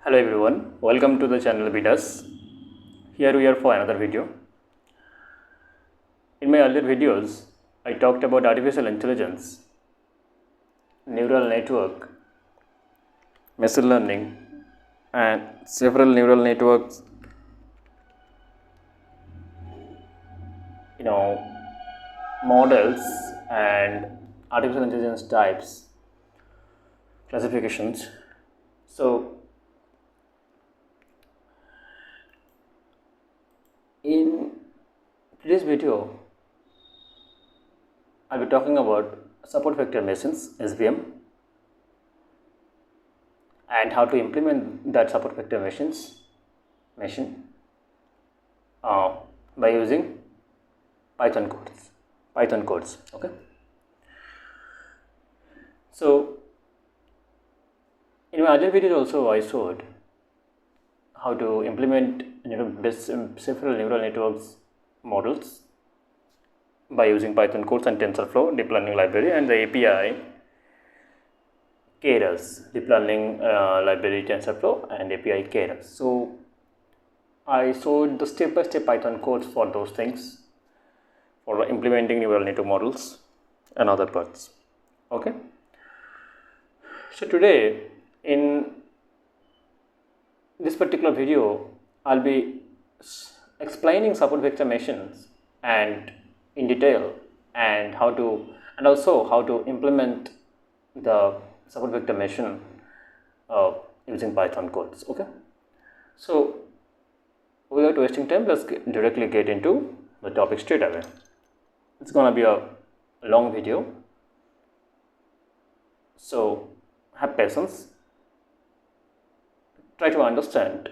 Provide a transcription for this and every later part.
Hello everyone, welcome to the channel Bidas. Here we are for another video. In my earlier videos, I talked about artificial intelligence, neural network, machine learning, and several neural networks, models and artificial intelligence types, classifications. So in today's video, I'll be talking about support vector machines (SVM) and how to implement that support vector machine by using Python codes. Okay. So in my other videos also I showed how to implement several neural networks models by using Python codes and TensorFlow deep learning library and the API Keras deep learning library TensorFlow and API Keras. So I showed the step-by-step Python codes for those things, for implementing neural network models and other parts. Okay. So today in this particular video, I'll be explaining support vector machines and in detail and also how to implement the support vector machine using Python codes. Okay. So without wasting time, let's directly get into the topic straight away. It's gonna be a long video, so have patience. Try to understand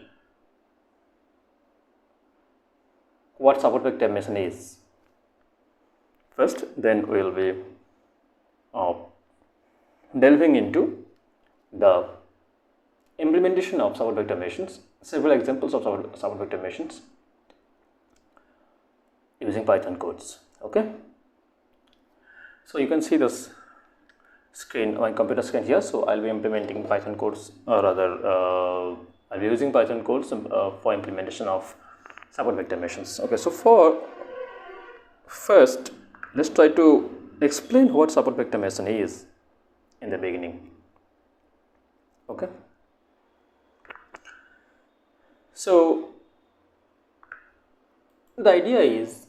what support vector machine is first, then we will be delving into the implementation of support vector machines, several examples of support vector machines using Python codes. Okay, so you can see this screen, my computer screen here. So I'll be implementing Python codes, or rather I'll be using Python codes for implementation of support vector machines. Okay, so for first, let's try to explain what support vector machine is in the beginning. Okay, so the idea is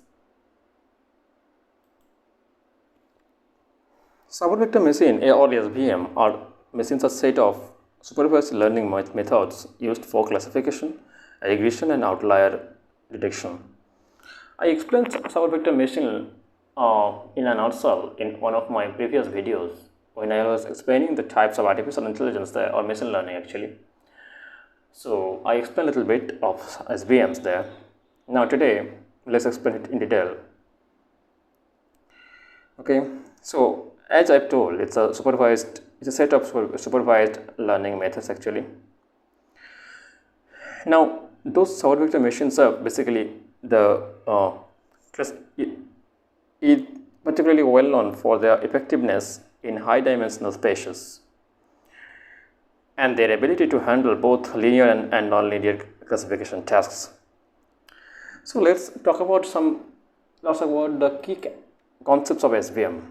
support vector machine or SVM are machines are set of supervised learning methods used for classification, regression and outlier detection. I explained support vector machine in a nutshell in one of my previous videos when I was explaining the types of artificial intelligence there, or machine learning actually. So I explained a little bit of SVMs there. Now today let's explain it in detail. Okay, so as I've told, it's a set of supervised learning methods actually. Now those support vector machines are basically particularly well known for their effectiveness in high dimensional spaces and their ability to handle both linear and non-linear classification tasks. So let's talk about the key concepts of SVM.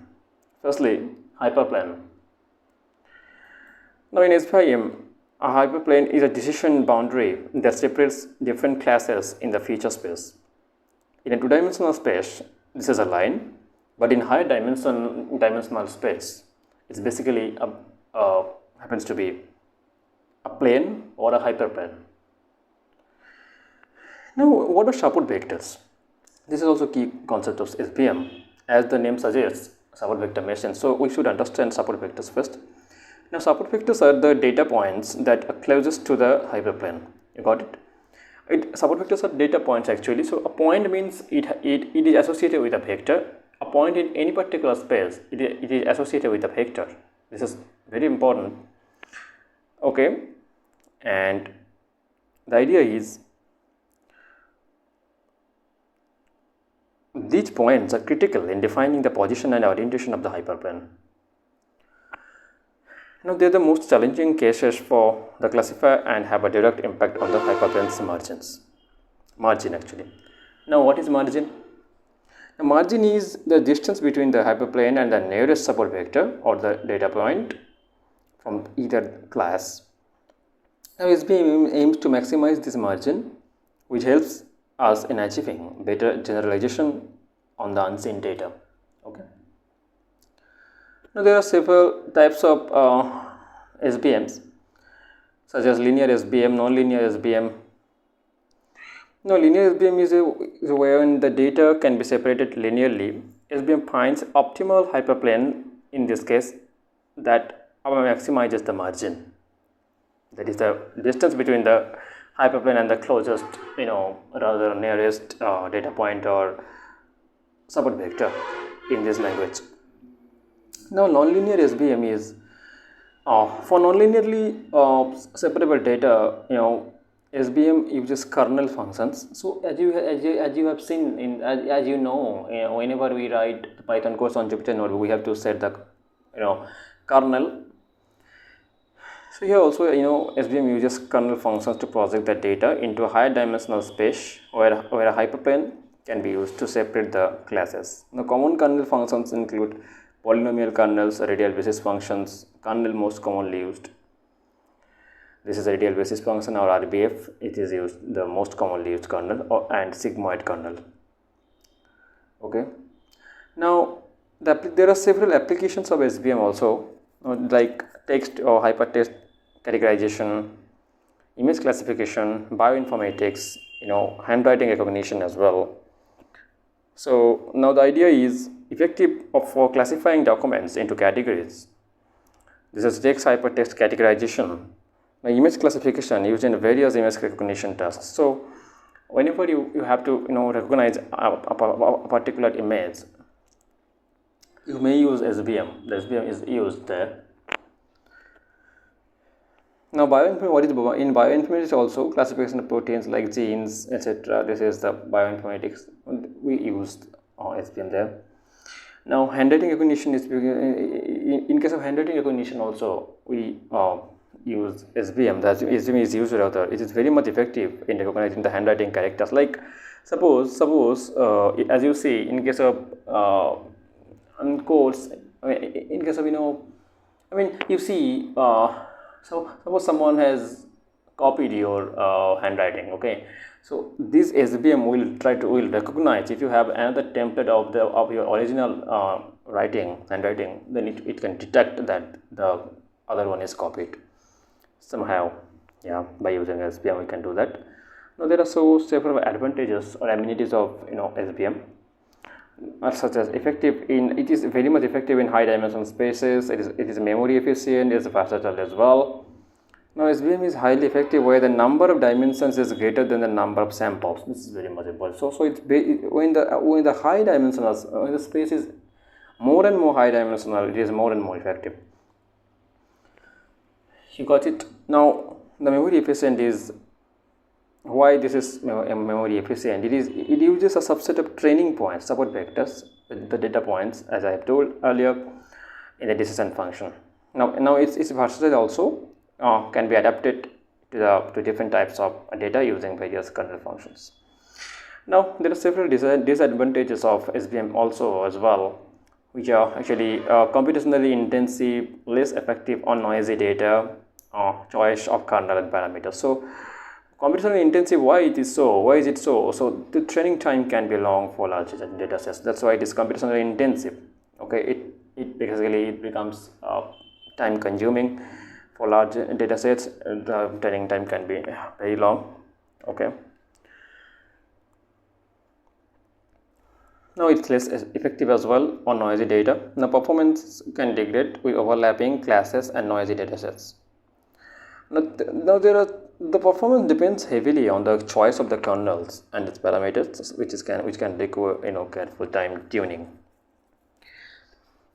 Firstly, hyperplane. Now in SVM, a hyperplane is a decision boundary that separates different classes in the feature space. In a two-dimensional space, this is a line, but in higher dimensional space, it's basically happens to be a plane or a hyperplane. Now, what are support vectors? This is also key concept of SVM. As the name suggests, support vector machine. So we should understand support vectors first. Now, support vectors are the data points that are closest to the hyperplane. You got it? Support vectors are data points actually. So a point means it is associated with a vector. A point in any particular space, it is associated with a vector. This is very important. Okay, and the idea is these points are critical in defining the position and orientation of the hyperplane. Now, they are the most challenging cases for the classifier and have a direct impact on the hyperplane's margin actually. Now, what is margin? The margin is the distance between the hyperplane and the nearest support vector or the data point from either class. Now, SVM aims to maximize this margin, which helps us in achieving better generalization on the unseen data. Okay. Now, there are several types of SVMs, such as linear SVM, nonlinear SVM. Now, linear SVM is when the data can be separated linearly. SVM finds optimal hyperplane, in this case, that maximizes the margin. That is the distance between the hyperplane and the closest, rather nearest data point or support vector in this language. Now, nonlinear SVM is for nonlinearly separable data. SVM uses kernel functions. So as you have seen as you know, whenever we write the Python course on Jupyter Notebook, we have to set the kernel. So here also SVM uses kernel functions to project the data into a higher dimensional space where a hyperplane can be used to separate the classes. Now, common kernel functions include polynomial kernels, radial basis functions, kernel most commonly used. This is a radial basis function or RBF. It is used the most commonly used kernel and sigmoid kernel. Okay. Now, there are several applications of SVM also, like text or hypertext categorization, image classification, bioinformatics, handwriting recognition as well. So now the idea is effective for classifying documents into categories. This is text hypertext categorization. Now, image classification used in various image recognition tasks. So whenever you have to recognize a particular image, you may use SVM. The SVM is used there. Now, what is in bioinformatics also classification of proteins like genes, etc. This is the bioinformatics. We used SVM there. Now, handwriting recognition is in case of handwriting recognition also we use SVM. The SVM is used rather. It is very much effective in recognizing the handwriting characters. Like suppose as you see in case of codes, in case of you see. So suppose someone has copied your handwriting. Okay, so this SVM will recognize if you have another template of your original handwriting, then it can detect that the other one is copied somehow. Yeah, by using SVM we can do that. Now there are several advantages or amenities of SVM. Such as it is very much effective in high dimensional spaces. It is memory efficient. It is versatile as well. Now SVM is highly effective where the number of dimensions is greater than the number of samples. This is very much important. So it's when the high dimensionals, when the space is more and more high dimensional, it is more and more effective. You got it. Now the memory efficient is why this is memory efficient. It uses a subset of training points, support vectors, the data points, as I have told earlier, in the decision function. Now it's versatile also, can be adapted to different types of data using various kernel functions. Now there are several disadvantages of SVM also as well, which are actually computationally intensive, less effective on noisy data, choice of kernel and parameters. So computationally intensive, why is it so? So the training time can be long for large data sets. That's why it is computationally intensive. Okay, it basically becomes time consuming for large data sets. The training time can be very long. Okay. Now it's less effective as well on noisy data. Now performance can degrade with overlapping classes and noisy data sets. Now the performance depends heavily on the choice of the kernels and its parameters, which can require careful time tuning.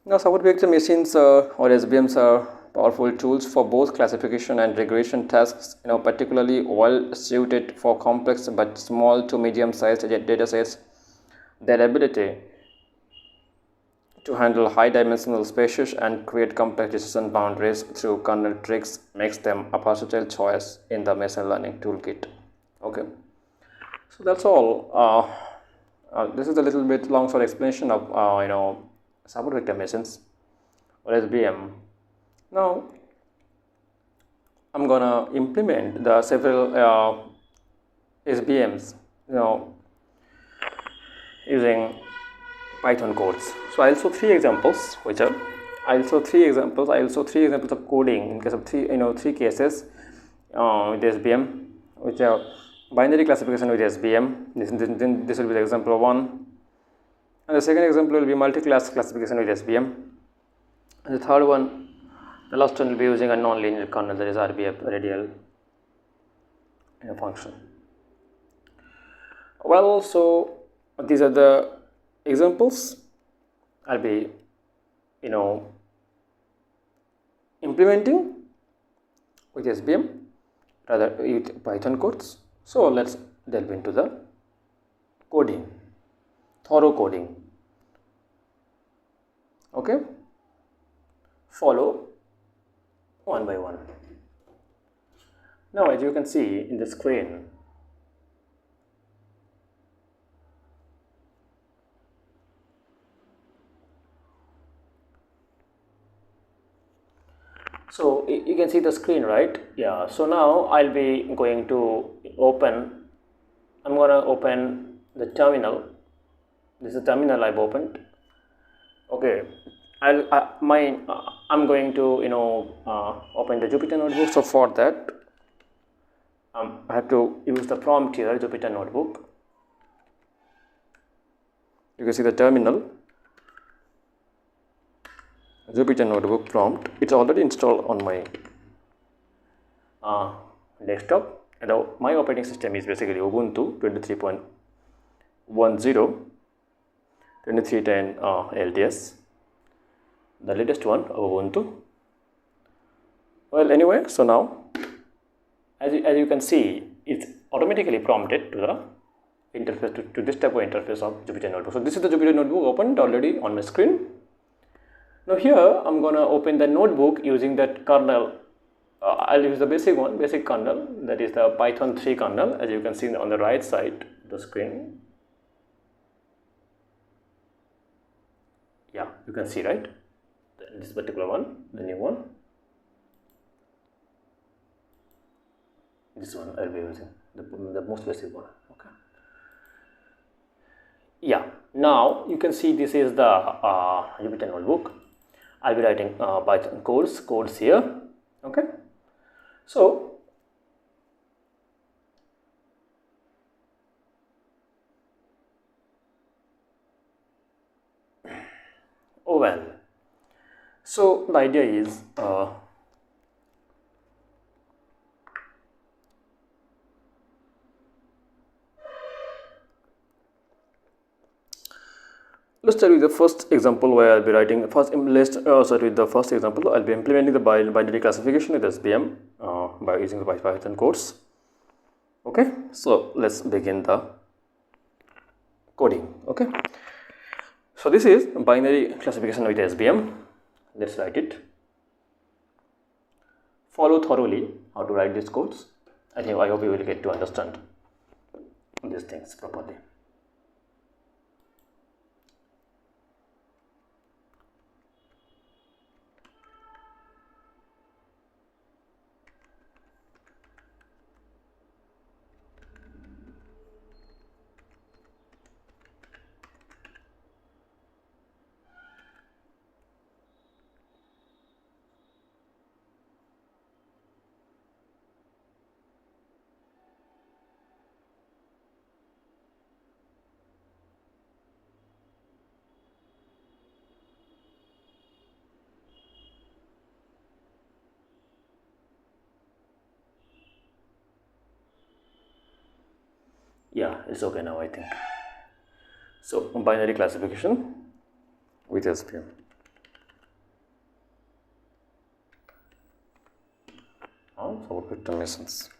Now support vector machines or SVMs are powerful tools for both classification and regression tasks. Particularly well suited for complex but small to medium sized data sets. Their ability to handle high-dimensional spaces and create complex decision boundaries through kernel tricks makes them a versatile choice in the machine learning toolkit. Okay, so that's all. This is a little bit long short explanation of support vector machines or SVM. Now I'm gonna implement the several SVMs, using Python codes. So I'll show three examples, I'll show three examples of coding in case of three cases with SVM, which are binary classification with SVM. This will be the example 1, and the second example will be multi-class classification with SVM, and the third one, the last one, will be using a non-linear kernel, that is RBF, radial function. Well, so these are the examples I'll be implementing with SVM, rather with Python codes. So let's delve into the thorough coding. Okay, follow one by one. Now, as you can see in the screen, so you can see the screen, right? Yeah, so now I'll be going to open the terminal. This is the terminal I've opened. Okay, I'm going to open the Jupyter Notebook. So for that, I have to use the prompt here, Jupyter Notebook. You can see the terminal, Jupyter Notebook prompt. It's already installed on my desktop, and my operating system is basically Ubuntu 23.10, 2310 LTS, the latest one of Ubuntu. Well, anyway, so now as you can see, it's automatically prompted to the interface, to this type of interface of Jupyter Notebook. So this is the Jupyter Notebook opened already on my screen. Now here I'm gonna open the notebook using that kernel. I'll use the basic kernel, that is the Python 3 kernel, as you can see on the right side of the screen. Yeah, you can see, right? This particular one, the new one. This one I'll be using, the most basic one. Okay. Yeah, now you can see this is the Jupyter Notebook. I'll be writing Python codes here. Okay, so so the idea is let's start with the first example where I'll be writing the first example. I'll be implementing the binary classification with SVM by using the Python codes. Okay, so let's begin the coding. Okay, so this is binary classification with SVM. Let's write it. Follow thoroughly how to write these codes. I hope you will get to understand these things properly. Yeah, it's okay now, I think. So binary classification with SVM. For vector machines.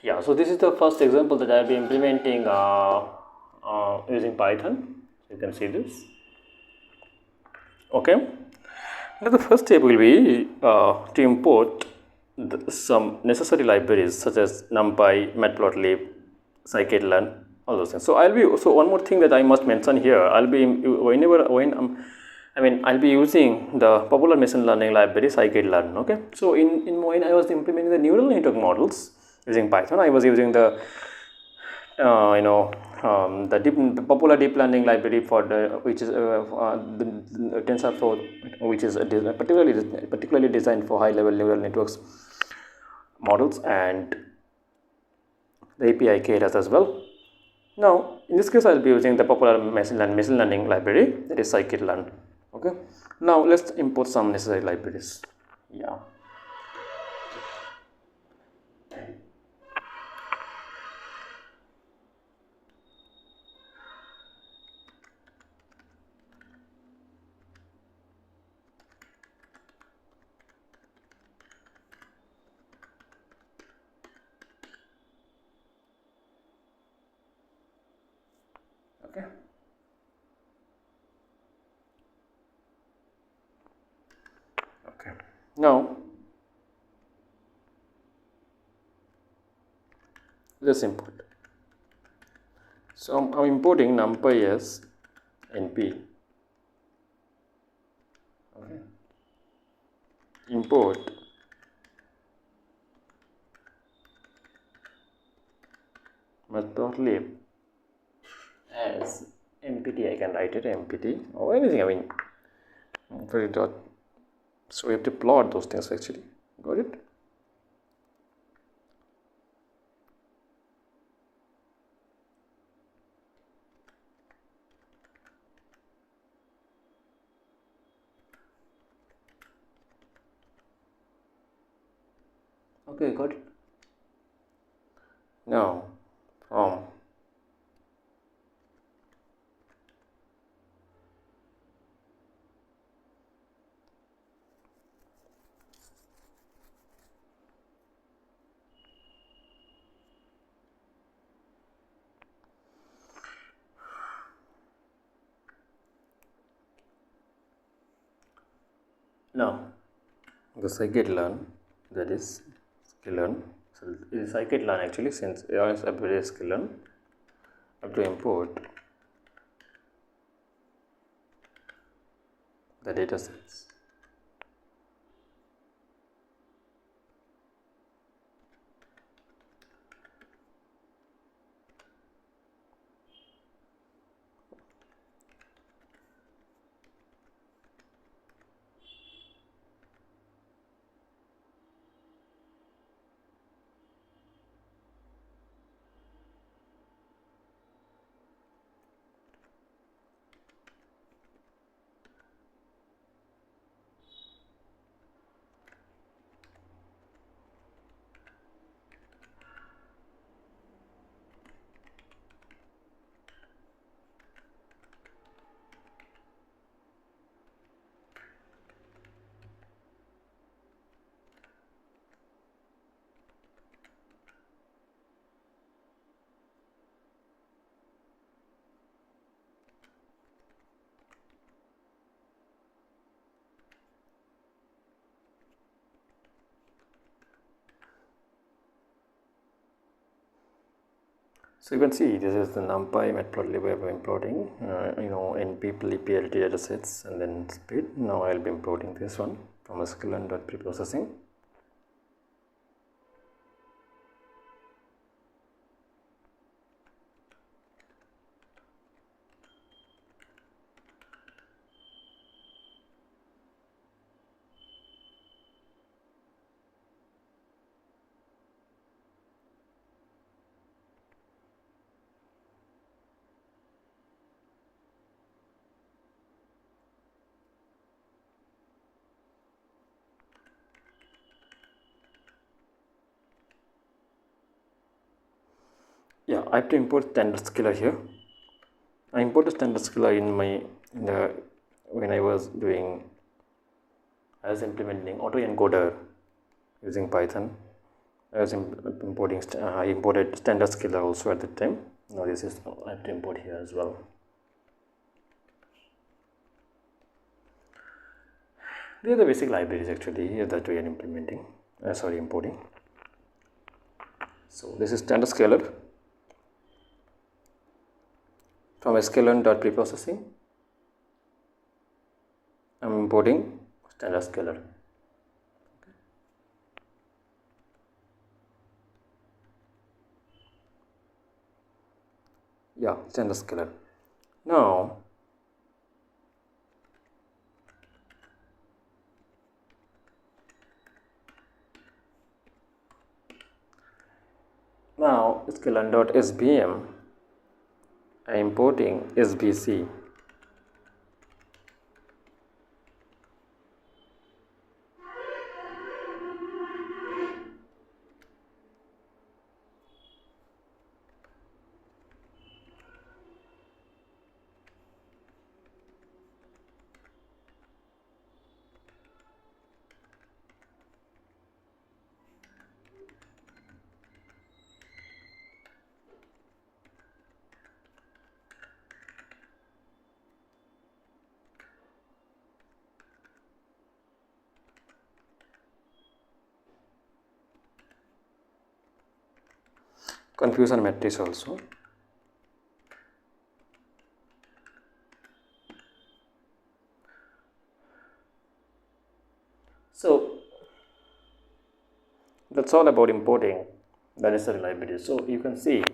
Yeah, so this is the first example that I'll be implementing using Python. You can see this. Okay. Now the first step will be to import some necessary libraries such as NumPy, Matplotlib, scikit-learn, all those things. So one more thing that I must mention here. I'll be I'll be using the popular machine learning library scikit-learn. Okay. So when I was implementing the neural network models using Python, I was using the the popular deep learning library for the which is the TensorFlow, which is particularly designed for high level neural networks models, and the API keras as well. Now in this case I'll be using the popular machine learning library, that is scikit-learn. Okay, now let's import some necessary libraries. Yeah. Okay. Okay. Now let's import. So I'm importing NumPy as NP. Okay. Import Matplotlib as MPT. I can write it MPT or anything. I mean, very dot. So we have to plot those things actually. Got it? Okay, got it. Now from now the scikit-learn, that is scikit-learn. So it is scikit-learn actually, since it is a very scikit-learn. I have to import the data sets. So you can see this is the NumPy Matplotlib way of importing, NP PLT data sets and then speed. Now I'll be importing this one from sklearn.preprocessing. Yeah, I have to import standard scalar here. I imported standard scalar when I was implementing autoencoder using Python. as importing I imported standard scalar also at the time. Now this is I have to import here as well. These are the basic libraries actually that we are implementing, importing. So this is standard scalar from sklearn.preprocessing. I'm importing standard scalar. Yeah, standard scalar. Now sklearn.svm, I am importing SVC. Confusion matrix also. So that's all about importing the necessary libraries. So you can see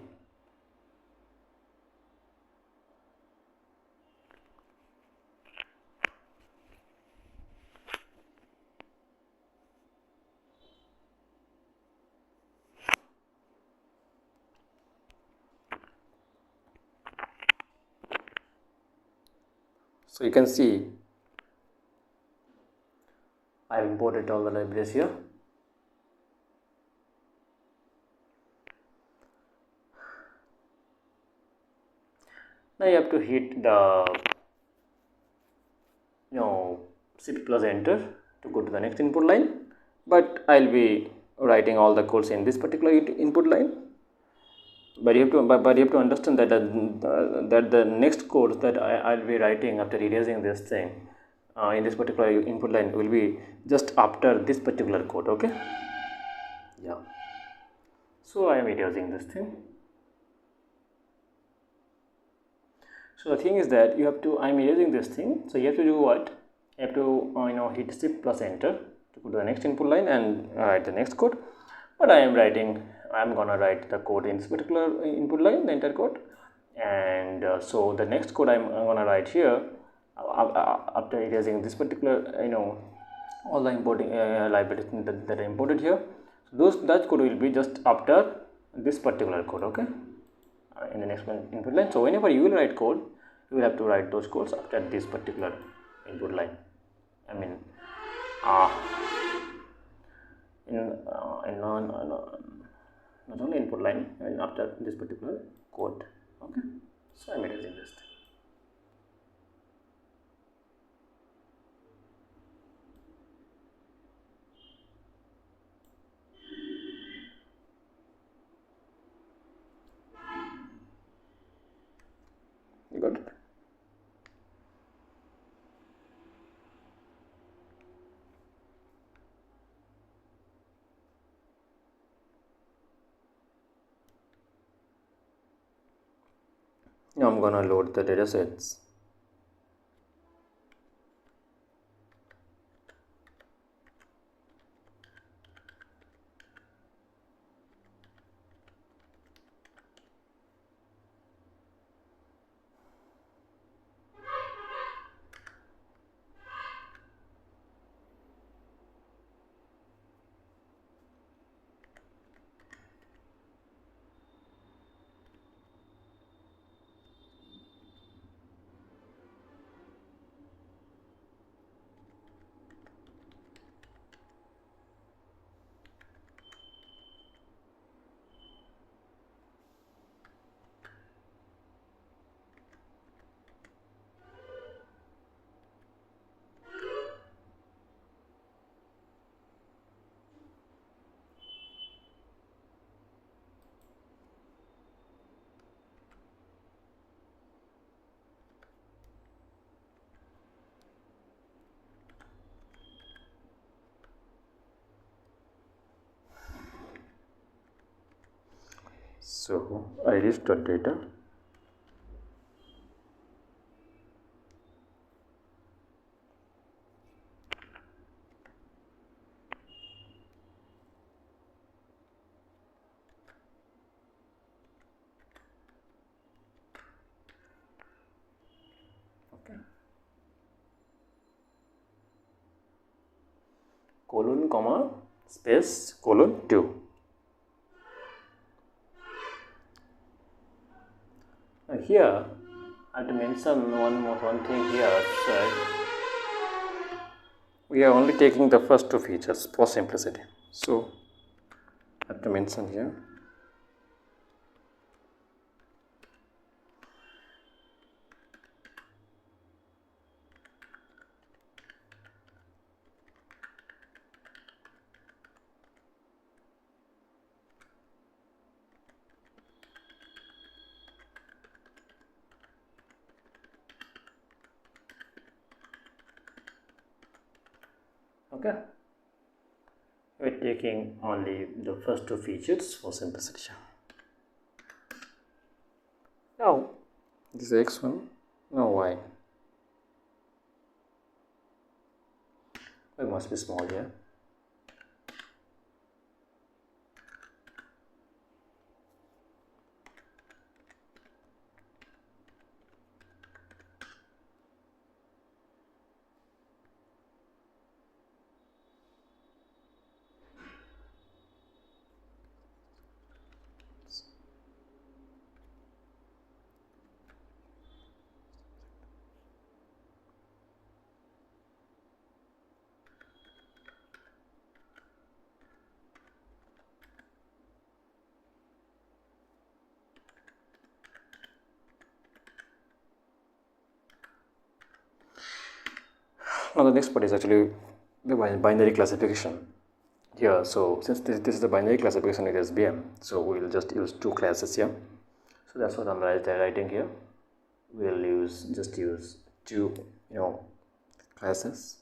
I have imported all the libraries here. Now you have to hit the shift plus enter to go to the next input line, but I'll be writing all the codes in this particular input line. But you have to understand that the next code that I'll be writing after erasing this thing in this particular input line will be just after this particular code. Okay, yeah. So I am erasing this thing. So the thing is that I am erasing this thing. So you have to do what? You have to hit shift plus enter to go to the next input line and write the next code. But I am gonna write the code in this particular input line, the enter code, and so the next code I'm gonna write here after erasing this particular all the importing libraries that I imported here. So that code will be just after this particular code. Okay, in the next one input line. So whenever you will write code, you will have to write those codes after this particular input line. I mean not only input line, and after this particular code. Okay, so I'm erasing this thing. You got it? Now I'm gonna load the data sets. So iris.data. Okay. Colon comma space colon 2. Now here I have to mention one thing here. So we are only taking the first two features for simplicity. So I have to mention here. Okay, we're taking only the first two features for simplicity. Now this is x1, now y. Y must be small here. Now the next part is actually the binary classification here. So since this is the binary classification with SVM, so we will just use two classes here. So that's what I'm writing here. We'll just use two classes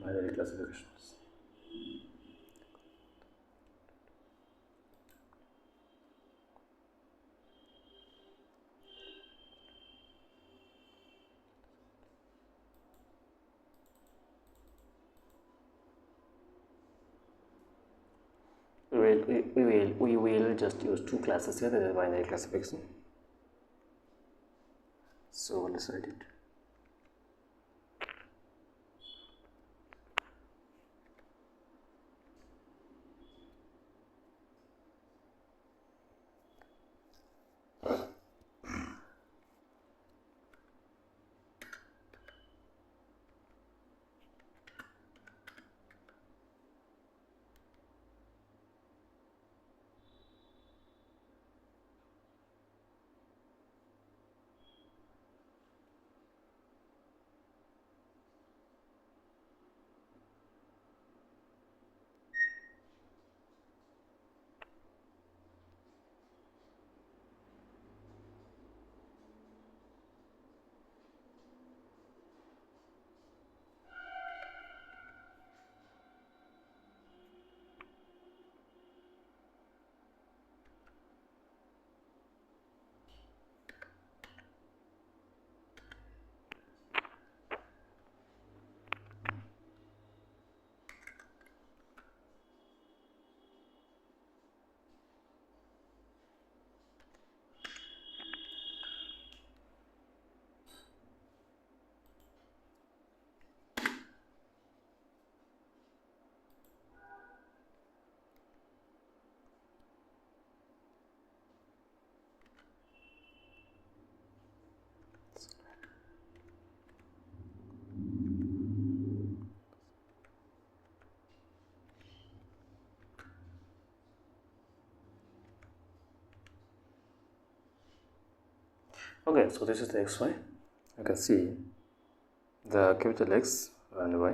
binary classifications. We will just use two classes here, that is binary classification. So let's write it. Okay, so this is the xy. You can see the capital X and Y.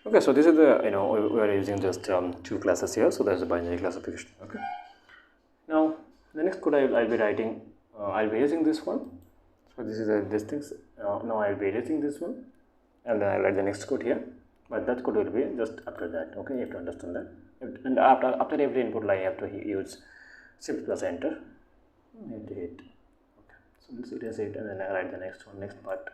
Okay, so this is the, we are using just two classes here, so there's a binary classification. Okay, now the next code I'll be writing, I'll be using this one. So this is this things. Now I'll be erasing this one, and then I'll write the next code here. But that code will be just after that. Okay, you have to understand that. And after every input line, you have to use shift plus enter. Hit. Okay, so let's erase it, and then I write the next one, next part.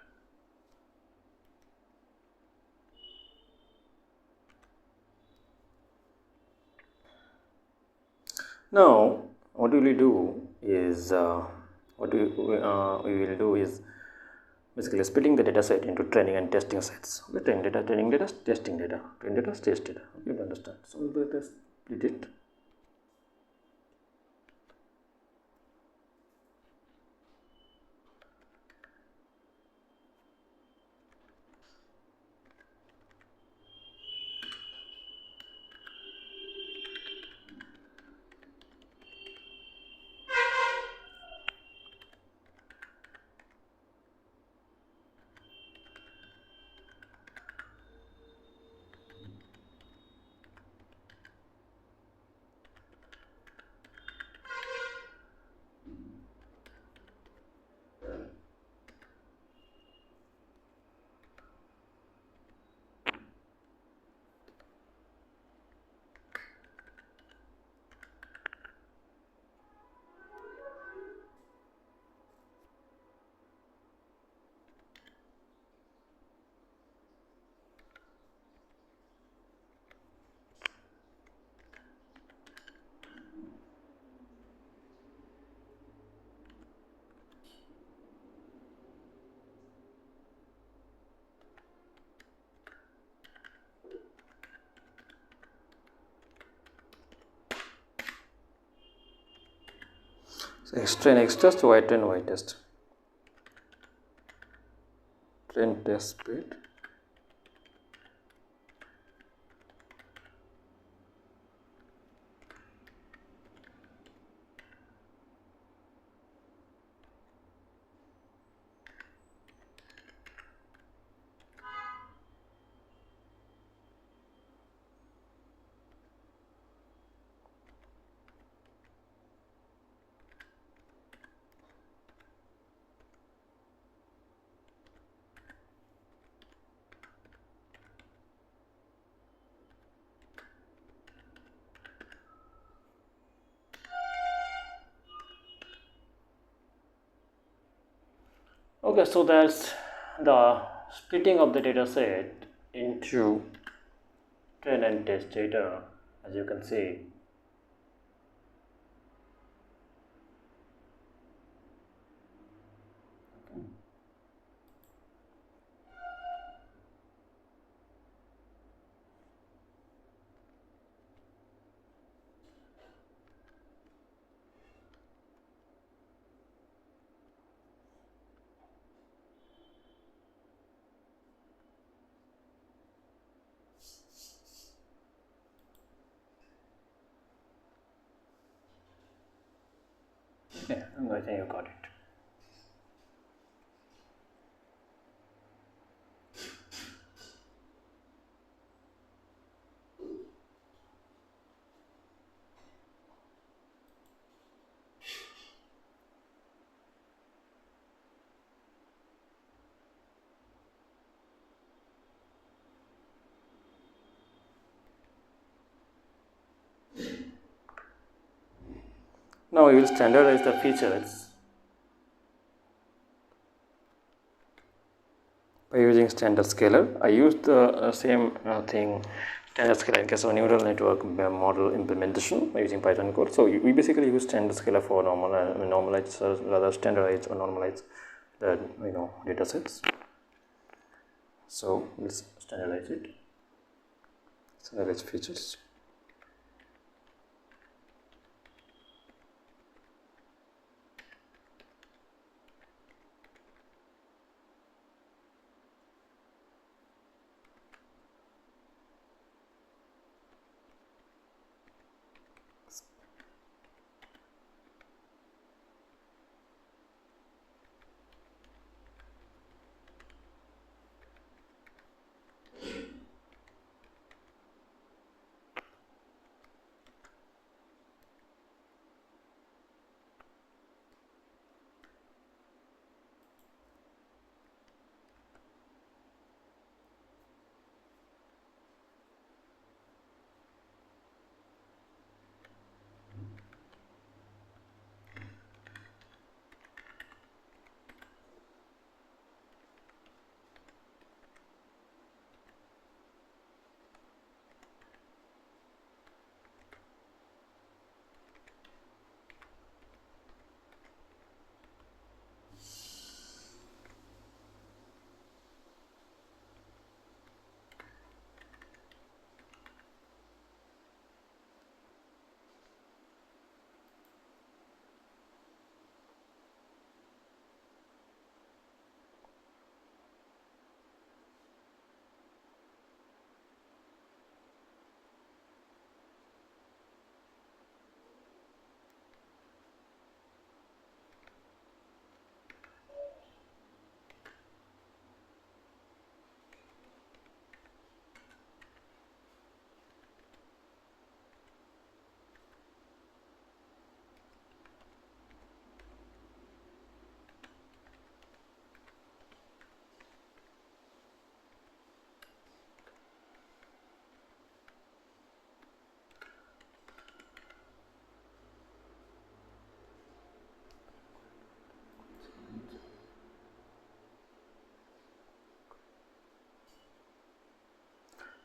Now, what we will do is basically splitting the data set into training and testing sets. Okay, training data, testing data, training data, test data. Okay, you understand. So let us split it. So X test, Y test. Train test speed. Okay, so that's the splitting of the data set into train and test data, as you can see. Yeah, I think you got it. Now we will standardize the features by using standard scalar. I used the same thing, standard scalar, in case of neural network model implementation by using Python code. So we basically use standard scalar for normalize, rather standardize or normalize the data sets. So let's standardize it. Standardize features.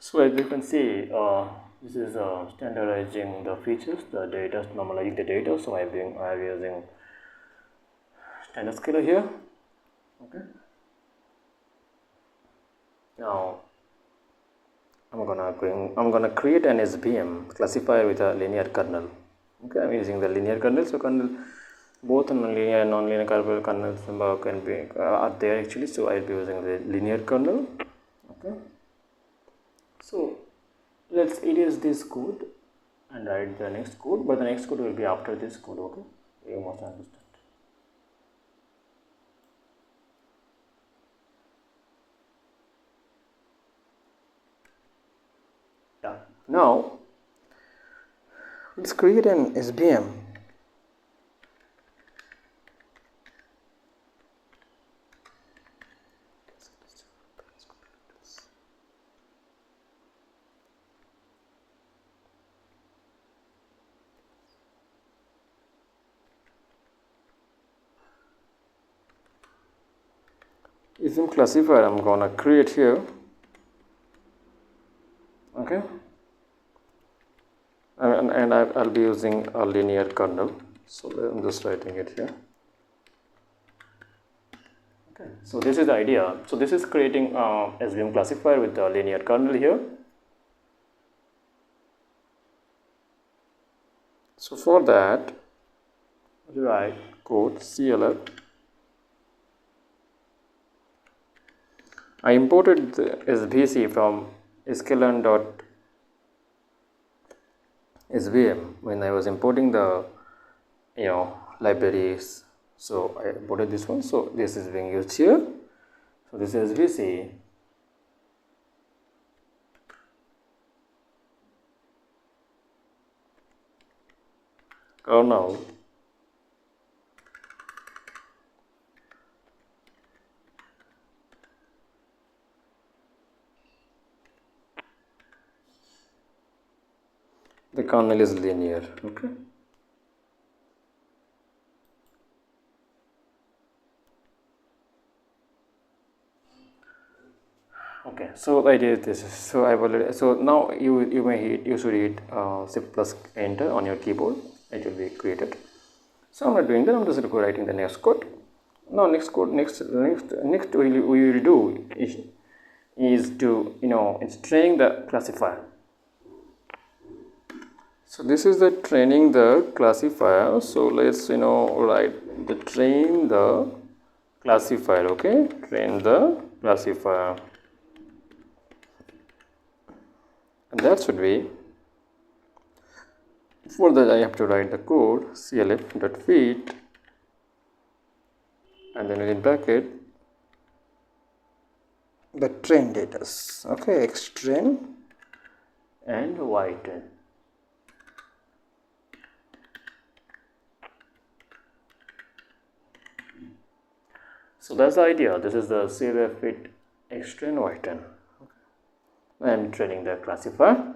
So as you can see, this is standardizing the features, the data, normalizing the data. So I'm using standard scaler here. Okay. Now I'm gonna create an SVM classifier with a linear kernel. Okay, I'm using the linear kernel. So kernel, both linear and non-linear kernels can be are there actually. So I'll be using the linear kernel. Okay. So let's erase this code and write the next code, but the next code will be after this code. Okay, you must understand. Yeah. Now let's create an SVM. Using classifier I'm gonna create here. Okay, and I'll be using a linear kernel, so I'm just writing it here. Okay, so this is the idea. So this is creating SVM classifier with the linear kernel here. So for that, write code clf. I imported the svc from sklearn.svm when I was importing the libraries. So I imported this one. So this is being used here. So this is svc. Kernel the kernel is linear. Okay, okay, so the idea is this. So I've already, so now you should hit shift plus enter on your keyboard. It will be created. So I'm not doing that. I'm just writing the next code. Now next we will do is to it's training the classifier. So this is the training the classifier. So let's write the train the classifier. Okay, train the classifier, and that should be. For that I have to write the code clf.feed and then in bracket the train data. Okay, xtrain and ytrain. So that's the idea. This is the clf fit xtrain ytrain. I am training the classifier.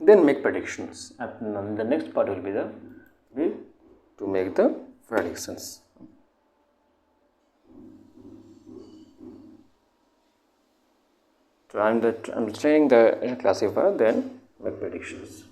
Then make predictions. And the next part will be to make the predictions. So I'm training the classifier, then make predictions.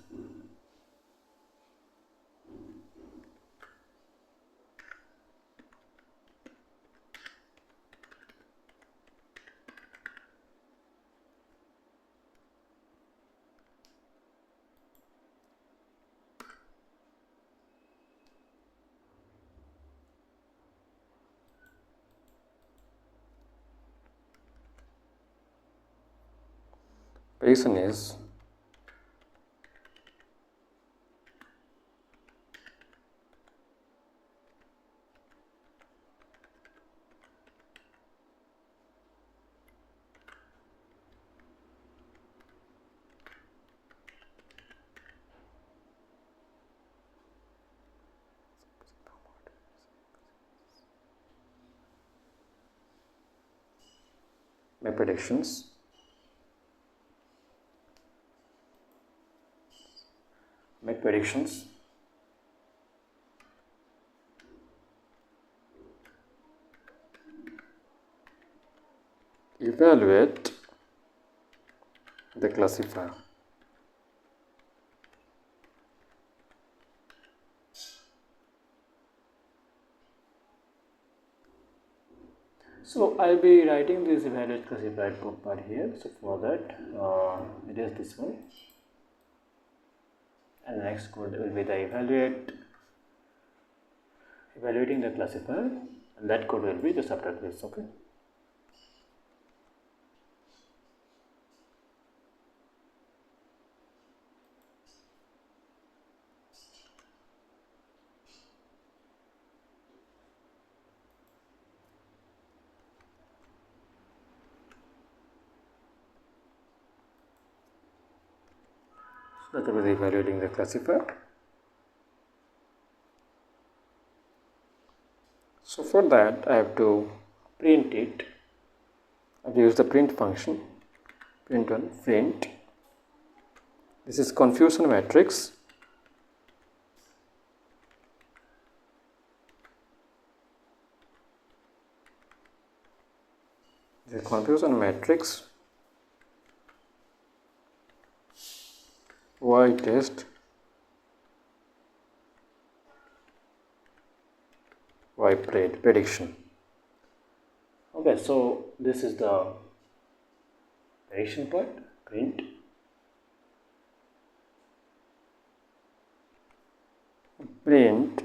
Prediction is make predictions. Make predictions. Evaluate the classifier. So I'll be writing this evaluate classified part here. So for that, it is this one, and the next code will be the evaluating the classifier, and that code will be just after this. Okay. That will be evaluating the classifier. So for that, I have to print it. I have to use the print function. Print. This is confusion matrix. The confusion matrix y test y prediction. Okay, so this is the prediction part. Print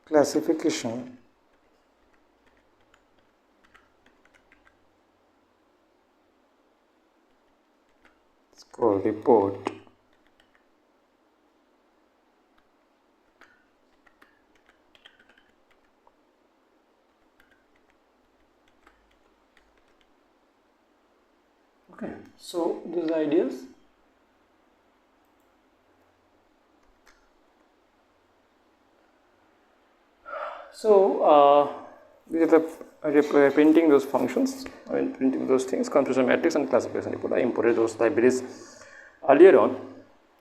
classification called report okay. So these ideas, we are printing those functions, printing those things, confusion matrix and classification report. I imported those libraries earlier on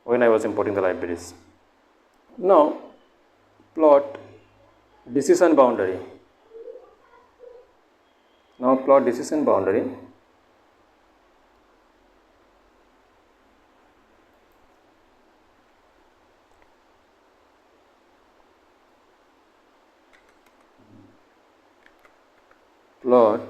when I was importing the libraries. Now plot decision boundary. Plot